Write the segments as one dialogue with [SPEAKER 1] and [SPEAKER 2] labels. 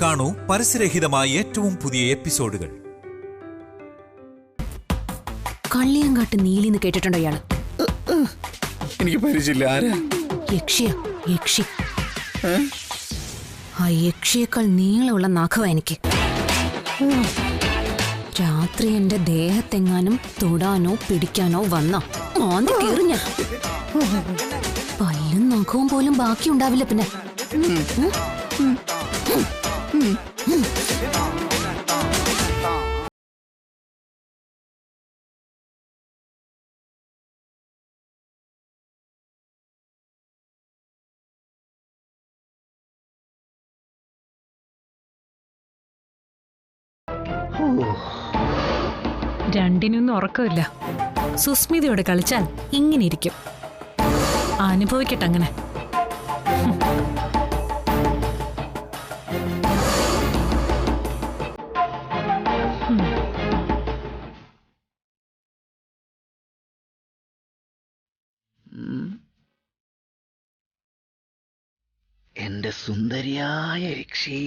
[SPEAKER 1] കാണൂ പരസ്യരഹിതമായ ഏറ്റവും പുതിയ എപ്പിസോഡുകൾ.
[SPEAKER 2] കള്ളിയങ്കാട്ട് നീലിന്ന് കേട്ടിട്ടുണ്ടോ ഇയാള്?
[SPEAKER 3] എനിക്ക് പരിചയമില്ല. ആരാ?
[SPEAKER 2] യക്ഷി. ആ യക്ഷിയേക്കാൾ നീളമുള്ള നഖവാ എനിക്ക്. രാത്രി എന്റെ ദേഹത്തെങ്ങാനും തൊടാനോ പിടിക്കാനോ വന്ന മാന്തി കീറിഞ്ഞ പല്ലും നഖവും പോലും ബാക്കി ഉണ്ടാവില്ല. പിന്നെ
[SPEAKER 4] രണ്ടിനൊന്നും ഉറക്കമില്ല. സുസ്മിതയോടെ കളിച്ചാൽ ഇങ്ങനെ ഇരിക്കും. അനുഭവിക്കട്ടെ അങ്ങനെ.
[SPEAKER 3] എന്റെ സുന്ദരിയായ യക്ഷി.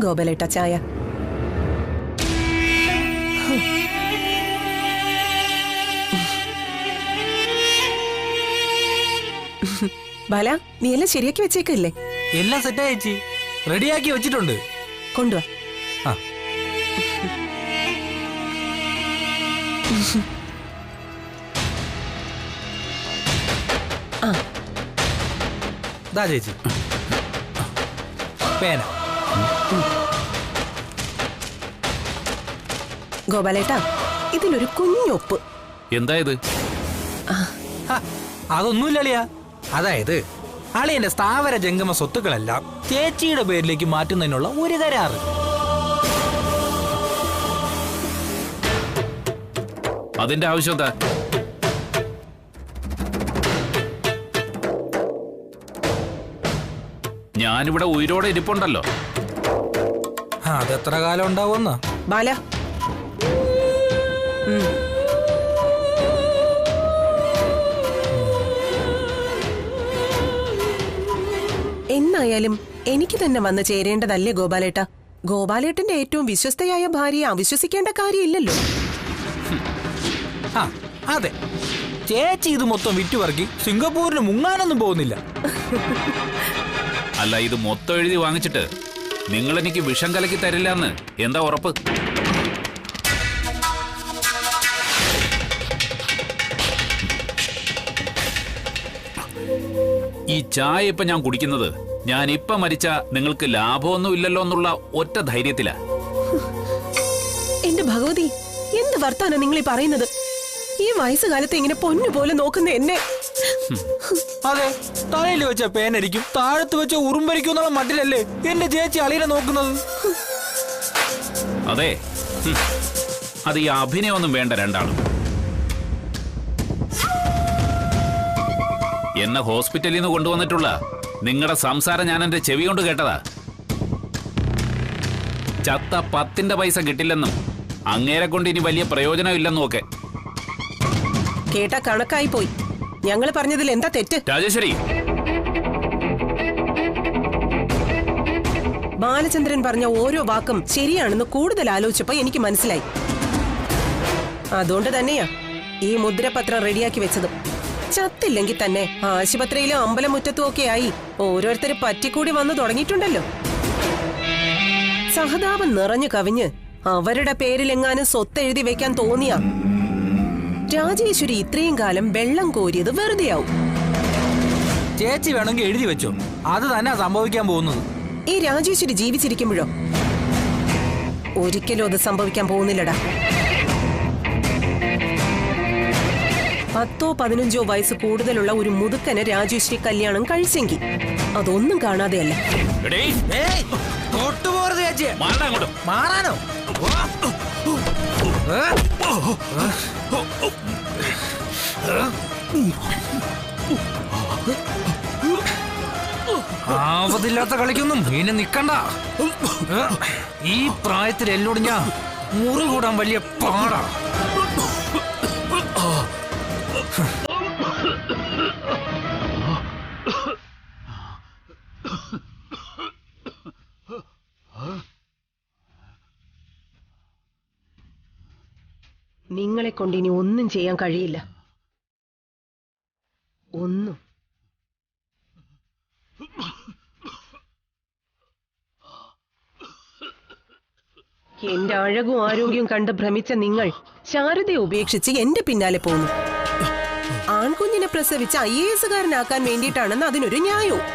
[SPEAKER 5] ഗോപലേട്ട ചായ. ബാല, നീ എല്ലാം ശരിയാക്കി വെച്ചേക്കല്ലേ?
[SPEAKER 6] എല്ലാം സെറ്റാ ചേച്ചി, റെഡിയാക്കി വെച്ചിട്ടുണ്ട്.
[SPEAKER 5] കൊണ്ടുവാ.
[SPEAKER 6] ദാ ചേച്ചി പേന.
[SPEAKER 5] ഗോപാലേട്ടാ, ഇതിലൊരു കുഞ്ഞൊപ്പ്.
[SPEAKER 7] എന്താ ഇത്?
[SPEAKER 6] അതൊന്നുമില്ല അളിയാ. അതായത് അളിയന്റെ സ്ഥാവര ജംഗമ സ്വത്തുക്കളെല്ലാം ചേച്ചിയുടെ പേരിലേക്ക് മാറ്റുന്നതിനുള്ള ഒരു കരാറ്.
[SPEAKER 7] അതിന്റെ ആവശ്യം എന്താ? ഞാനിവിടെ ഉയരോടെ ഇരിപ്പുണ്ടല്ലോ.
[SPEAKER 6] അതെത്ര കാലം ഉണ്ടാവുമെന്ന
[SPEAKER 5] ബാല. എന്നായാലും എനിക്ക് തന്നെ വന്ന് ചേരേണ്ടതല്ലേ ഗോപാലേട്ട? ഗോപാലേട്ടന്റെ ഏറ്റവും വിശ്വസ്തയായ ഭാര്യയെ അവിശ്വസിക്കേണ്ട കാര്യമില്ലല്ലോ.
[SPEAKER 6] അതെ, ചേച്ചി ഇത് മൊത്തം വിറ്റുപറക്കി സിംഗപ്പൂരിന് മുങ്ങാനൊന്നും പോകുന്നില്ല.
[SPEAKER 7] അല്ല, ഇത് മൊത്തം എഴുതി വാങ്ങിച്ചിട്ട് നിങ്ങൾ എനിക്ക് വിഷം കലക്കി തരില്ല എന്ന് എന്താ ഉറപ്പ്? ഈ ചായ ഇപ്പൊ ഞാൻ കുടിക്കുന്നത് ഞാൻ ഇപ്പൊ മരിച്ച നിങ്ങൾക്ക് ലാഭമൊന്നും ഇല്ലല്ലോ എന്നുള്ള ഒറ്റ ധൈര്യത്തിലാ.
[SPEAKER 5] എന്റെ ഭഗവതി, എന്ത് വർത്താനം നിങ്ങൾ ഈ പറയുന്നത്? ഈ വയസ്സുകാലത്ത് ഇങ്ങനെ പൊന്നുപോലെ നോക്കുന്ന എന്നെ.
[SPEAKER 6] അതെ, തലയിൽ വെച്ച പേനരിക്കും താഴത്ത് വെച്ച ഉറുമ്പരിക്കും എന്നുള്ള മട്ടിലല്ലേ എന്റെ ചേച്ചി അളിയനെ നോക്കുന്നത്.
[SPEAKER 7] അതെ, അത് ഈ അഭിനയമൊന്നും വേണ്ട രണ്ടാളും. എന്നെ ഹോസ്പിറ്റലിൽ നിന്ന് കൊണ്ടുവന്നിട്ടുള്ള നിങ്ങളുടെ സംസാരം ഞാൻ എന്റെ ചെവി കൊണ്ട് കേട്ടതാ. ചത്ത 10 പൈസ കിട്ടില്ലെന്നും അങ്ങേരെ കൊണ്ട് ഇനി വലിയ പ്രയോജനമില്ലെന്നും ഒക്കെ
[SPEAKER 5] കേട്ട കണക്കായി പോയി. ഞങ്ങൾ പറഞ്ഞതിൽ എന്താ തെറ്റ്?
[SPEAKER 7] രാജേശ്വരി,
[SPEAKER 5] ബാലചന്ദ്രൻ പറഞ്ഞ ഓരോ വാക്കും ശരിയാണെന്ന് കൂടുതൽ ആലോചിച്ചപ്പോ എനിക്ക് മനസ്സിലായി. അതുകൊണ്ട് തന്നെയാ ഈ മുദ്രപത്രം റെഡിയാക്കി വെച്ചത്. ചത്തില്ലെങ്കിൽ തന്നെ ആശുപത്രിയിലും അമ്പലമുറ്റത്തും ഒക്കെ ആയി ഓരോരുത്തര് പറ്റിക്കൂടി വന്നു തുടങ്ങിയിട്ടുണ്ടല്ലോ. സഹതാപം നിറഞ്ഞു കവിഞ്ഞ് അവരുടെ പേരിലെങ്ങാനും സ്വത്ത് എഴുതി വെക്കാൻ തോന്നിയാ രാജേശ്വരി ഇത്രയും കാലം വെള്ളം കോരിയത് വെറുതെയാവും.
[SPEAKER 6] ചേച്ചി വേണമെങ്കിൽ എഴുതി വെച്ചോ, അത് തന്നെ സംഭവിക്കാൻ പോകുന്നത്.
[SPEAKER 5] ഈ രാജേശ്വരി ജീവിച്ചിരിക്കുമ്പോഴോ? ഒരിക്കലും അത് സംഭവിക്കാൻ പോകുന്നില്ലടാ. 10 15 വയസ്സ് കൂടുതലുള്ള ഒരു മുതുക്കനെ രാജേശ്വരി കല്യാണം കഴിച്ചെങ്കിൽ അതൊന്നും കാണാതെയല്ല.
[SPEAKER 6] മാറാനോ? ആവതില്ലാത്ത കളിക്കൊന്നും ഇനി നിക്കണ്ട. ഈ പ്രായത്തിൽ എന്നോട് ഞാൻ മുറി കൂടാൻ വലിയ പാടാ.
[SPEAKER 5] നിങ്ങളെ കൊണ്ട് ഇനി ഒന്നും ചെയ്യാൻ കഴിയില്ല. ഒന്നും. എന്റെ അഴകും ആരോഗ്യവും കണ്ട് ഭ്രമിച്ച നിങ്ങൾ ശാരദയെ ഉപേക്ഷിച്ച് എന്റെ പിന്നാലെ പോന്നു. ആൺകുഞ്ഞിനെ പ്രസവിച്ച് IAS-കാരനാക്കാൻ വേണ്ടിയിട്ടാണെന്ന് അതിനൊരു ന്യായവും.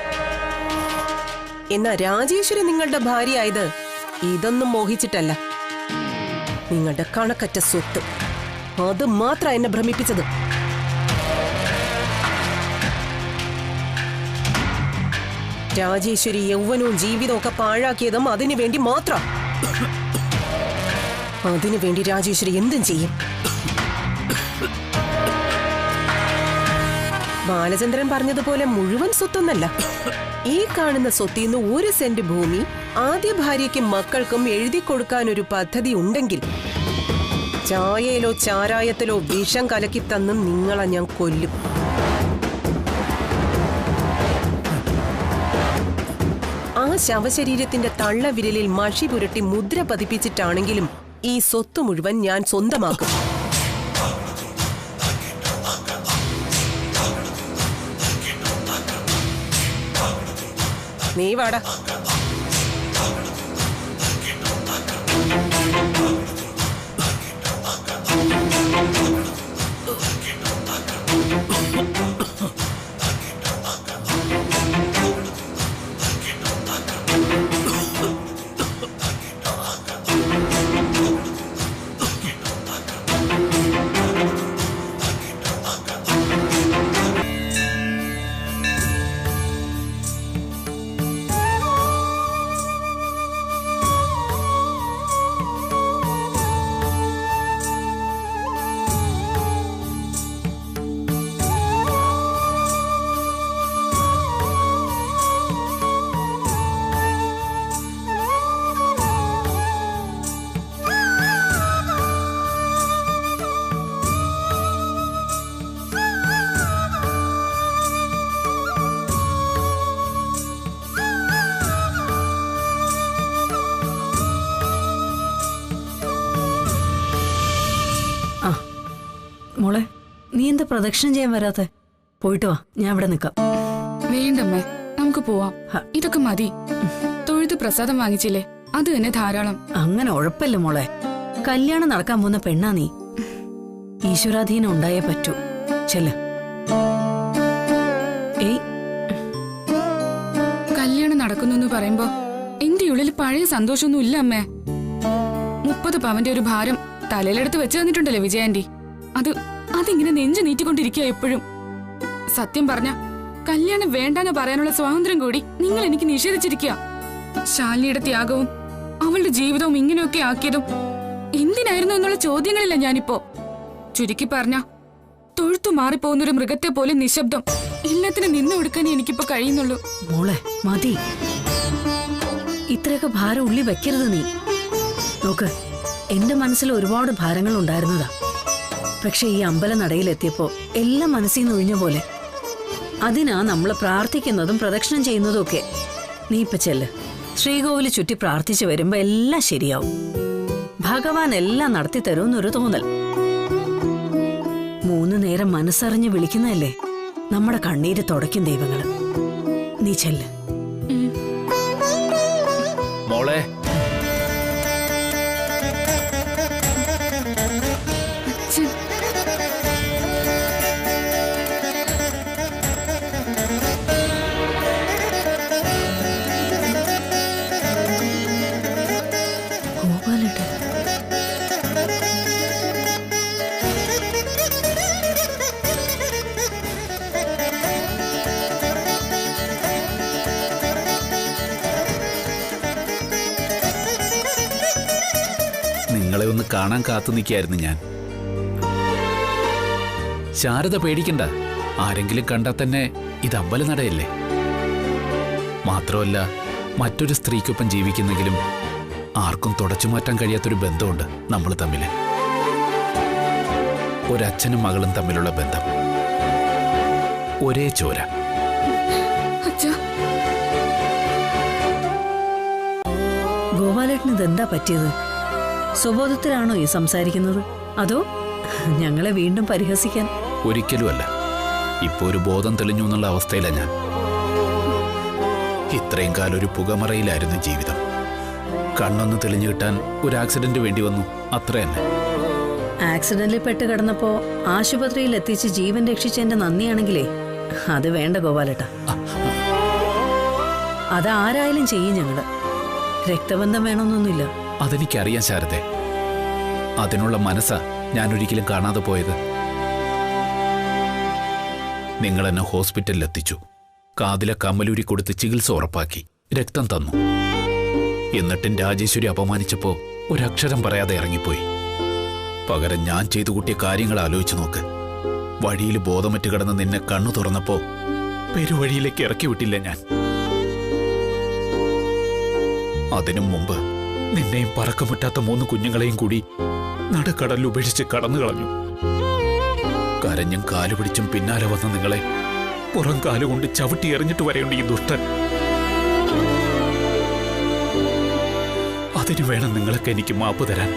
[SPEAKER 5] എന്നാ രാജേശ്വരി നിങ്ങളുടെ ഭാര്യയായത് ഇതൊന്നും മോഹിച്ചിട്ടല്ല. നിങ്ങളുടെ കണക്കറ്റ സ്വത്ത് അത് മാത്രം എന്നെ ഭ്രമിപ്പിച്ചത്. രാജേശ്വരി യൗവനവും ജീവിതവും ഒക്കെ പാഴാക്കിയതും അതിനു വേണ്ടി മാത്രം. അതിനുവേണ്ടി രാജേശ്വരി എന്തും ചെയ്യും. ബാലചന്ദ്രൻ പറഞ്ഞതുപോലെ മുഴുവൻ സ്വത്തൊന്നല്ല. ഈ കാണുന്ന സ്വത്തിന്ന് 1 സെന്റ് ഭൂമി ആദ്യ ഭാര്യയ്ക്കും മക്കൾക്കും എഴുതി കൊടുക്കാൻ ഒരു പദ്ധതി ഉണ്ടെങ്കിൽ ചായയിലോ ചാരായത്തിലോ വിഷം കലക്കി തന്നും നിങ്ങളെ ഞാൻ കൊല്ലും. ആ ശവശരീരത്തിന്റെ തള്ളവിരലിൽ മഷി പുരട്ടി മുദ്ര പതിപ്പിച്ചിട്ടാണെങ്കിലും ഈ സ്വത്ത് മുഴുവൻ ഞാൻ സ്വന്തമാക്കും. നീ വാടാ.
[SPEAKER 2] മോളെ, നീ എന്താ പ്രദക്ഷിണം ചെയ്യാൻ വരാത്തെ? പോയിട്ട് വാ, ഞാൻ ഇവിടെ നിൽക്കാം.
[SPEAKER 8] വേണ്ടമ്മേ, നമുക്ക് പോവാം. ഇതൊക്കെ മതി. തൊഴുത് പ്രസാദം വാങ്ങിച്ചില്ലേ, അത് തന്നെ ധാരാളം.
[SPEAKER 2] അങ്ങനെ ഉഴപ്പല്ല മോളെ. കല്യാണം നടക്കാൻ പോകുന്ന പെണ്ണാ നീ. ഈശ്വരാധീനം ഉണ്ടായേ പറ്റൂ. ചെല്ല്.
[SPEAKER 8] കല്യാണം നടക്കുന്നു പറയുമ്പോ എന്റെ ഉള്ളിൽ പഴയ സന്തോഷമൊന്നും ഇല്ല അമ്മേ. 30 പവന്റെ ഒരു ഭാരം തലയിലെടുത്ത് വെച്ച് തന്നിട്ടുണ്ടല്ലോ വിജയാന്റി. അതിങ്ങനെ നെഞ്ചു നീറ്റിക്കൊണ്ടിരിക്കുക എപ്പോഴും. സത്യം പറഞ്ഞ കല്യാണം വേണ്ടെന്ന് പറയാനുള്ള സ്വാതന്ത്ര്യം കൂടി നിങ്ങൾ എനിക്ക് നിഷേധിച്ചിരിക്കുക. ശാലിനിയുടെ ത്യാഗവും അവളുടെ ജീവിതവും ഇങ്ങനെയൊക്കെ ആക്കിയതും എന്തിനായിരുന്നു എന്നുള്ള ചോദ്യങ്ങളില്ല ഞാനിപ്പോ. ചുരുക്കി പറഞ്ഞ തൊഴുത്തു മാറിപ്പോകുന്ന ഒരു മൃഗത്തെ പോലെ നിശബ്ദം എല്ലാത്തിനും നിന്നു കൊടുക്കാനേ എനിക്കിപ്പോ കഴിയുന്നുള്ളൂ.
[SPEAKER 2] മോളെ മതി, ഇത്രയൊക്കെ ഭാരം ഉള്ളി വെക്കരുത് നീ. നോക്ക്, എന്റെ മനസ്സിൽ ഒരുപാട് ഭാരങ്ങൾ ഉണ്ടായിരുന്നതാ. പക്ഷെ ഈ അമ്പലനടയിലെത്തിയപ്പോ എല്ലാം മനസ്സിൽ നിന്ന് ഒഴിഞ്ഞ പോലെ. അതിനാ നമ്മള് പ്രാർത്ഥിക്കുന്നതും പ്രദക്ഷിണം ചെയ്യുന്നതും ഒക്കെ. നീ ഇപ്പൊ ചെല്ല്. ശ്രീകോവില് ചുറ്റി പ്രാർത്ഥിച്ചു വരുമ്പോ എല്ലാം ശരിയാവും. ഭഗവാൻ എല്ലാം നടത്തി തരുമെന്നൊരു തോന്നൽ. 3 നേരം മനസ്സറിഞ്ഞ് വിളിക്കുന്നതല്ലേ നമ്മുടെ കണ്ണീര് തുടയ്ക്കും ദൈവങ്ങള്. നീ ചെല്ല്.
[SPEAKER 7] മോളെ, കാണാൻ കാത്തു നിൽക്കായിരുന്നു ഞാൻ. ശാരദ പേടിക്കണ്ട, ആരെങ്കിലും കണ്ടാൽ തന്നെ ഇത് അമ്പലനടയല്ലേ. മാത്രമല്ല, മറ്റൊരു സ്ത്രീക്കൊപ്പം ജീവിക്കുന്നെങ്കിലും ആർക്കും തുടച്ചു മാറ്റാൻ കഴിയാത്തൊരു ബന്ധമുണ്ട് നമ്മൾ തമ്മിൽ. ഒരച്ഛനും മകളും തമ്മിലുള്ള ബന്ധം. ഒരേ ചോര.
[SPEAKER 2] ഗോപാലേട്ടന് ഇതെന്താ പറ്റിയത്? സ്വബോധത്തിലാണോ ഈ സംസാരിക്കുന്നത്, അതോ ഞങ്ങളെ വീണ്ടും പരിഹസിക്കാൻ?
[SPEAKER 7] ഒരിക്കലുമല്ല. ഇപ്പൊ ഒരു ബോധം തെളിഞ്ഞു എന്നുള്ള അവസ്ഥയിലാണ് ഞാൻ. ഇത്രയും കാലം ഒരു പുകമറയിലായിരുന്നു ജീവിതം. കണ്ണൊന്ന് തെളിഞ്ഞു കിട്ടാൻ ഒരു ആക്സിഡന്റ് വേണ്ടി വന്നു, അത്ര തന്നെ.
[SPEAKER 2] ആക്സിഡന്റിൽ പെട്ട് കിടന്നപ്പോ ആശുപത്രിയിൽ എത്തിച്ച് ജീവൻ രക്ഷിച്ചതിന്റെ നന്ദിയാണെങ്കിലേ അത് വേണ്ട ഗോപാലേട്ട. അതാരായാലും ചെയ്യും ഞങ്ങള്. രക്തബന്ധം വേണമെന്നൊന്നുമില്ല.
[SPEAKER 7] അതെനിക്കറിയാം ശാരദേ. അതിനുള്ള മനസ്സാ ഞാൻ ഒരിക്കലും കാണാതെ പോയത്. നിങ്ങൾ എന്നെ ഹോസ്പിറ്റലിൽ എത്തിച്ചു, കാതിലെ കമ്മലൂരി കൊടുത്ത് ചികിത്സ ഉറപ്പാക്കി, രക്തം തന്നു. എന്നിട്ടും രാജേശ്വരി അപമാനിച്ചപ്പോ ഒരക്ഷരം പറയാതെ ഇറങ്ങിപ്പോയി. പകരം ഞാൻ ചെയ്തു കൂട്ടിയ കാര്യങ്ങൾ ആലോചിച്ചു നോക്ക്. വഴിയിൽ ബോധമറ്റ് കിടന്ന് നിന്നെ കണ്ണു തുറന്നപ്പോ പെരുവഴിയിലേക്ക് ഇറക്കി വിട്ടില്ല ഞാൻ. അതിനു മുമ്പ് നിന്നെയും പറക്കമുറ്റാത്ത 3 കുഞ്ഞുങ്ങളെയും കൂടി നടുക്കടലിൽ ഉപേക്ഷിച്ച് കടന്നു കളഞ്ഞു. കരഞ്ഞും കാലുപിടിച്ചും പിന്നാലെ വന്ന നിങ്ങളെ പുറം കാലുകൊണ്ട് ചവിട്ടി എറിഞ്ഞിട്ട് വരെയുണ്ട് ഈ ദുഷ്ടൻ. അതിനു വേണം നിങ്ങളൊക്കെ എനിക്ക് മാപ്പ് തരാൻ.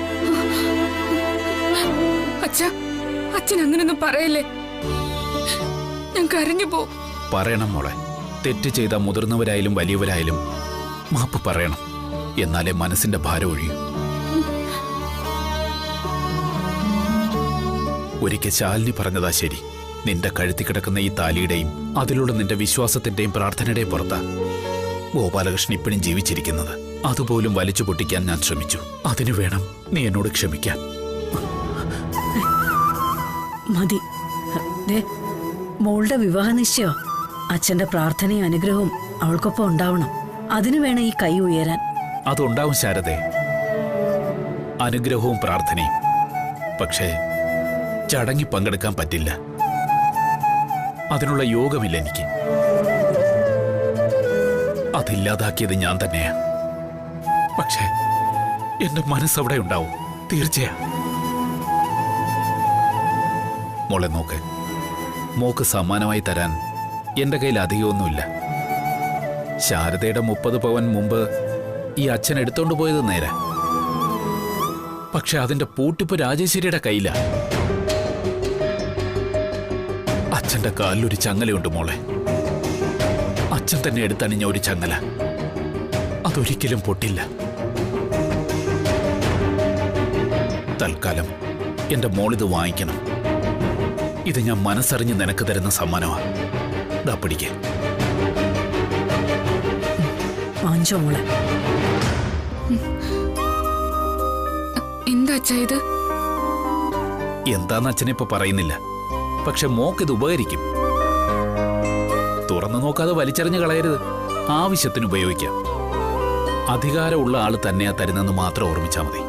[SPEAKER 8] അച്ഛൻ അങ്ങനൊന്നും പറയല്ലേ, ഞാൻ കരഞ്ഞു പോ.
[SPEAKER 7] പറയണം മോളെ. തെറ്റ് ചെയ്ത മുതിർന്നവരായാലും വലിയവരായാലും മാപ്പ് പറയണം. എന്നാലേ മനസ്സിന്റെ ഭാരം ഒഴിയൂ. ഒരിക്കൽ ശാലിനി പറഞ്ഞതാ ശരി. നിന്റെ കഴുത്തി കിടക്കുന്ന ഈ താലിയുടെയും അതിലുള്ള നിന്റെ വിശ്വാസത്തിന്റെയും പ്രാർത്ഥനയുടെയും പുറത്താ ഗോപാലകൃഷ്ണൻ ഇപ്പോഴും ജീവിച്ചിരിക്കുന്നത്. അതുപോലും വലിച്ചു പൊട്ടിക്കാൻ ഞാൻ ശ്രമിച്ചു. അതിനു വേണം നീ എന്നോട് ക്ഷമിക്കാൻ.
[SPEAKER 2] മതി. മോളുടെ വിവാഹ നിശ്ചയോ അച്ഛന്റെ പ്രാർത്ഥനയും അനുഗ്രഹവും അവൾക്കൊപ്പം ഉണ്ടാവണം. അതിനു വേണം ഈ കൈ ഉയരാൻ.
[SPEAKER 7] അതുണ്ടാവും ശാരദേ, അനുഗ്രഹവും പ്രാർത്ഥനയും. പക്ഷേ ചടങ്ങി പങ്കെടുക്കാൻ പറ്റില്ല. അതിനുള്ള യോഗമില്ല എനിക്ക്. അതില്ലാതാക്കിയത് ഞാൻ തന്നെയാ. പക്ഷേ എന്റെ മനസ്സവിടെ ഉണ്ടാവും, തീർച്ചയാ. മോളെ നോക്ക്, മോക്ക് സമ്മാനമായി തരാൻ എന്റെ കയ്യിൽ അധികമൊന്നുമില്ല. ശാരദയുടെ 30 പവൻ മുമ്പ് ഈ അച്ഛൻ എടുത്തോണ്ട് പോയത് നേരെ. പക്ഷെ അതിന്റെ പൂട്ടിപ്പ് രാജേശ്വരിയുടെ കയ്യില. അച്ഛന്റെ കാലിലൊരു ചങ്ങലയുണ്ട് മോളെ. അച്ഛൻ തന്നെ എടുത്തണിഞ്ഞ ഒരു ചങ്ങല. അതൊരിക്കലും പൊട്ടില്ല. തൽക്കാലം എന്റെ മോളിത് വാങ്ങിക്കണം. ഇത് ഞാൻ മനസ്സറിഞ്ഞ് നിനക്ക് തരുന്ന സമ്മാനമാ. ദാ പിടിക്ക്.
[SPEAKER 2] വാങ്ങിച്ചോ മോളെ.
[SPEAKER 8] എന്താ അച്ഛാ ഇത്?
[SPEAKER 7] എന്താന്ന് അച്ഛനിപ്പോ പറയുന്നില്ല. പക്ഷെ മോക്കിത് ഉപകരിക്കും. തുറന്നു നോക്കാതെ വലിച്ചെറിഞ്ഞ് കളയരുത്. ആവശ്യത്തിന് ഉപയോഗിക്കാം. അധികാരമുള്ള ആള് തന്നെയാ തരുന്നെന്ന് മാത്രം ഓർമ്മിച്ചാൽ മതി.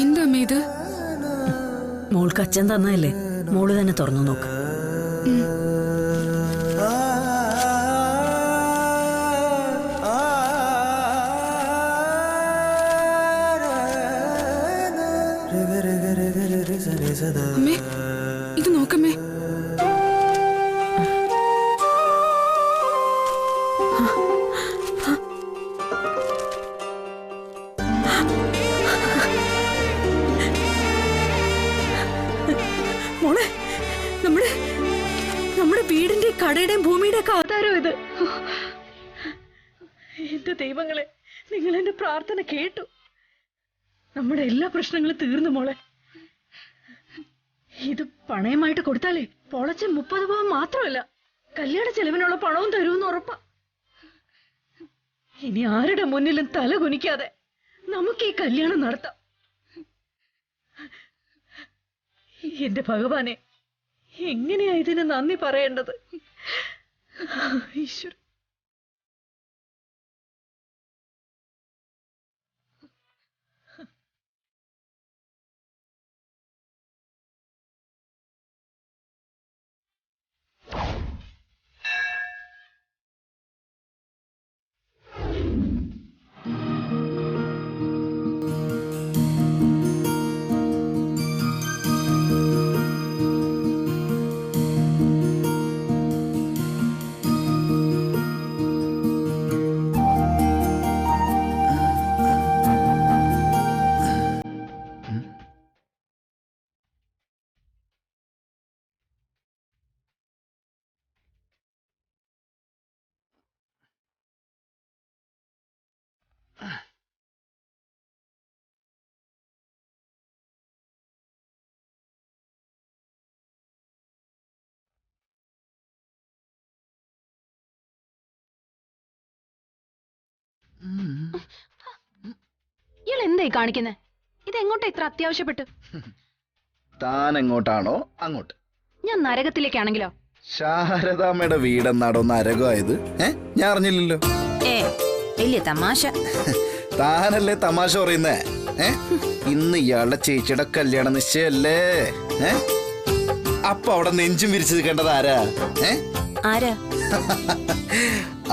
[SPEAKER 8] എന്താ അമ്മ ഇത്?
[SPEAKER 2] മോൾക്ക് അച്ഛൻ തന്നതല്ലേ, മോള് തന്നെ തുറന്നു നോക്ക്.
[SPEAKER 8] അമ്മേ,
[SPEAKER 2] മോളെ, നമ്മുടെ വീടിന്റെ കടയുടെയും ഭൂമിയുടെ ഒക്കെ ആധാരം ഇത്. എന്റെ ദൈവങ്ങളെ, നിങ്ങൾ എന്റെ പ്രാർത്ഥന കേട്ടു. നമ്മുടെ എല്ലാ പ്രശ്നങ്ങളും തീർന്നു മോളെ. ഇത് പണയമായിട്ട് കൊടുത്താലേ പൊളച്ച് 30 പവൻ മാത്രമല്ല, കല്യാണ ചെലവിനുള്ള പണവും തരുമെന്ന് ഉറപ്പാ. ഇനി ആരുടെ മുന്നിലും തല കുനിക്കാതെ നമുക്ക് ഈ കല്യാണം നടത്താം. എന്റെ ഭഗവാനെ, എങ്ങനെയാ ഇതിന് നന്ദി പറയേണ്ടത്? ഈശ്വര.
[SPEAKER 9] ഇയാൾ എന്തായി കാണിക്കുന്നേ? ഇതെങ്ങോട്ടാ ഇത്ര അത്യാവശ്യപ്പെട്ട്?
[SPEAKER 3] താൻ എങ്ങോട്ടാണോ അങ്ങോട്ട്.
[SPEAKER 9] ഞാൻ നരകത്തിലേക്കാണെങ്കിലോ?
[SPEAKER 3] ശാരദാമ്മയുടെ വീടെന്നാടോ നരകമായത്? ഞാൻ അറിഞ്ഞില്ലല്ലോ.
[SPEAKER 9] വലിയ തമാശ.
[SPEAKER 3] താനല്ലേ തമാശ പറയുന്നേ? ഇന്ന് ഇയാളുടെ ചേച്ചിയുടെ കല്യാണ നിശ്ചയല്ലേ? അപ്പൊ അവിടെ നെഞ്ചും വിരിച്ചു നിൽക്കേണ്ടത് ആരാ?
[SPEAKER 9] ആരാ?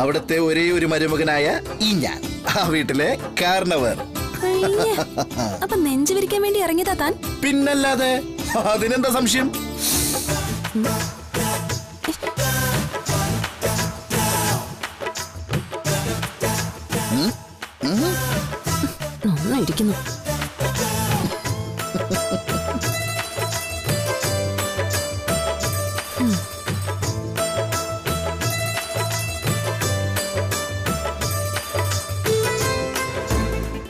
[SPEAKER 3] അവിടുത്തെ ഒരേ ഒരു മരുമകനായ ഈ ഞാൻ, ആ വീട്ടിലെ കാരണവർ.
[SPEAKER 9] അപ്പൊ നെഞ്ചു വിരിക്കാൻ വേണ്ടി ഇറങ്ങിയതാ താൻ?
[SPEAKER 3] പിന്നല്ലാതെ, അതിനെന്താ സംശയം?
[SPEAKER 9] നന്നായിരിക്കുന്നു.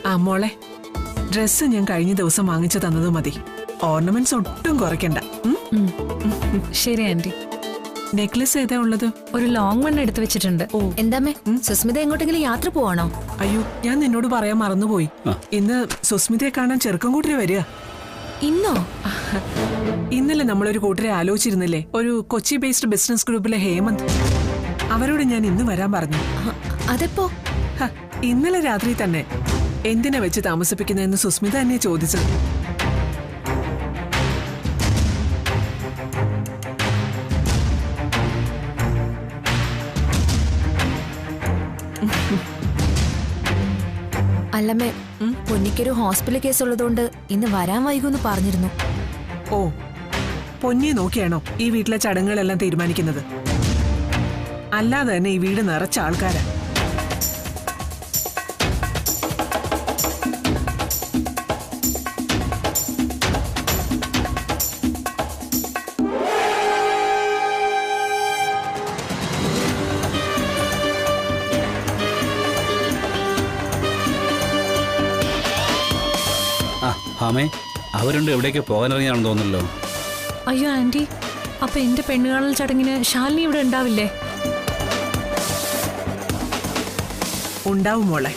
[SPEAKER 5] ആ മോളെ, ഡ്രസ്സ് ഞാൻ കഴിഞ്ഞ ദിവസം വാങ്ങിച്ചു തന്നത് മതി. ഓർണമെന്റ്സ് ഒട്ടും കുറയ്ക്കണ്ട.
[SPEAKER 4] ശരി ആന്റി.
[SPEAKER 5] നെക്ലസ് ഏതാ ഉള്ളത്?
[SPEAKER 4] ഒരു ലോങ് വൺ എടുത്തു വെച്ചിട്ടുണ്ട്.
[SPEAKER 9] എന്താമേ, സുസ്മിത എങ്ങോട്ടെങ്കിലും യാത്ര പോവാണോ?
[SPEAKER 5] അയ്യോ, ഞാൻ നിന്നോട് പറയാൻ മറന്നുപോയി. ഇന്ന് സുസ്മിതയെ കാണാൻ ചെറുക്കം കൂട്ടരെ വരിക.
[SPEAKER 9] ഇന്നോ?
[SPEAKER 5] ഇന്നലെ നമ്മളൊരു കൂട്ടരെ ആലോചിച്ചിരുന്നില്ലേ, ഒരു കൊച്ചി ബേസ്ഡ് ബിസിനസ് ഗ്രൂപ്പിലെ ഹേമന്ത്. അവരോട് ഞാൻ ഇന്ന് വരാൻ പറഞ്ഞു.
[SPEAKER 9] അതെപ്പോ?
[SPEAKER 5] ഇന്നലെ രാത്രി തന്നെ. എന്തിനാ വെച്ച് താമസിപ്പിക്കുന്നതെന്ന് സുസ്മിത എന്നെ ചോദിച്ചത്.
[SPEAKER 9] അല്ലമ്മേ, പൊന്നിക്കൊരു ഹോസ്പിറ്റൽ കേസ് ഉള്ളതുകൊണ്ട് ഇന്ന് വരാൻ വൈകുമെന്ന് പറഞ്ഞിരുന്നു.
[SPEAKER 5] ഓ, പൊന്നിയെ നോക്കിയാണോ ഈ വീട്ടിലെ ചടങ്ങുകളെല്ലാം തീരുമാനിക്കുന്നത്? അല്ലാതെ തന്നെ ഈ വീട് നിറച്ച ആൾക്കാരാ.
[SPEAKER 7] ഹാമേ, അവരുണ്ട് എവിടേക്ക് പോകാനിറങ്ങിയാണെന്ന് തോന്നുന്നല്ലോ.
[SPEAKER 4] അയ്യോ ആന്റി, അപ്പൊ എന്റെ പെണ്ണുകാണൽ ചടങ്ങിന് ശാലിനി ഇവിടെ ഉണ്ടാവില്ലേ?
[SPEAKER 5] ഉണ്ടാവും മോളെ.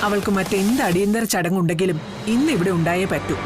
[SPEAKER 5] അവൾക്ക് മറ്റെന്ത് അടിയന്തര ചടങ്ങുണ്ടെങ്കിലും ഇന്ന് ഇവിടെ ഉണ്ടായേ പറ്റൂ.